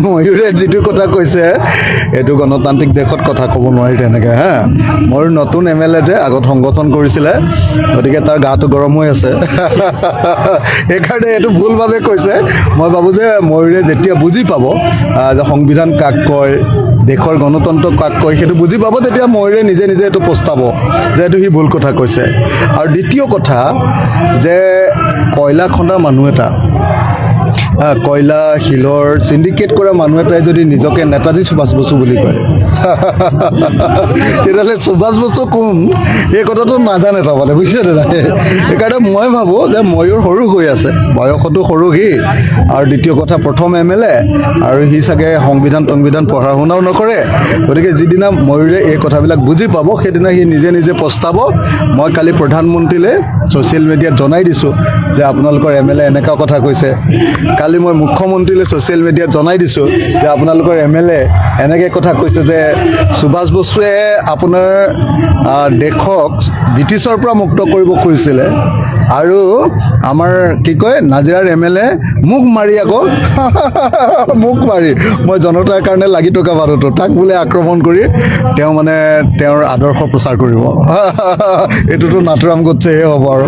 ময়ূৰে যিটো কথা কৈছে এইটো গণতান্ত্ৰিক দেশত কথা ক'ব নোৱাৰি তেনেকৈ হা ময়ূৰ নতুন MLA যে আগত সংগঠন কৰিছিলে গতিকে তাৰ গাটো গৰম হৈ আছে সেইকাৰণে এইটো ভুলভাৱে কৈছে মই ভাবোঁ যে ময়ূৰে যেতিয়া বুজি পাব যে সংবিধান কাক কয় দেশৰ গণতন্ত্ৰ কাক কয় সেইটো বুজি পাব তেতিয়া ময়ূৰে নিজে নিজে এইটো পস্তাব যে এইটো সি ভুল কথা কৈছে আৰু দ্বিতীয় কথা যে কয়লা খন্দা মানুহ এটা কয়লা শিলৰ চিণ্ডিকেট কৰা মানুহ এটাই যদি নিজকে নেতাজী সুভাষ বসু বুলি কয় তেতিয়াহ'লে সুভাষ বসু কোন এই কথাটো নাজানে তাৰমানে বুজিছেনে নাই সেইকাৰণে মই ভাবোঁ যে ময়ূৰ সৰু হৈ আছে বয়সতো সৰু সি আৰু দ্বিতীয় কথা প্ৰথম MLA আৰু সি চাগে সংবিধান পঢ়া শুনাও নকৰে গতিকে যিদিনা ময়ূৰে এই কথাবিলাক বুজি পাব সেইদিনা সি নিজে নিজে পস্তাব মই কালি প্ৰধানমন্ত্ৰীলৈ ছ'চিয়েল মিডিয়াত জনাই দিছোঁ যে আপোনালোকৰ MLA এনেকুৱা কথা কৈছে কালি মই মুখ্যমন্ত্ৰীলৈ ছ'চিয়েল মিডিয়াত জনাই দিছোঁ যে আপোনালোকৰ MLA এনেকৈ কথা কৈছে যে সুভাষ বসুৱে আপোনাৰ দেশক ব্ৰিটিছৰ পৰা মুক্ত কৰিব খুজিছিলে আৰু আমাৰ কি কয় নাজিৰাৰ MLA মোক মাৰি আকৌ মোক মাৰি মই জনতাৰ কাৰণে লাগি থকা মানুহটো তাক বোলে আক্ৰমণ কৰি তেওঁ মানে তেওঁৰ আদৰ্শ প্ৰচাৰ কৰিব এইটোতো নাথুৰাম গডছেহে হ'ব আৰু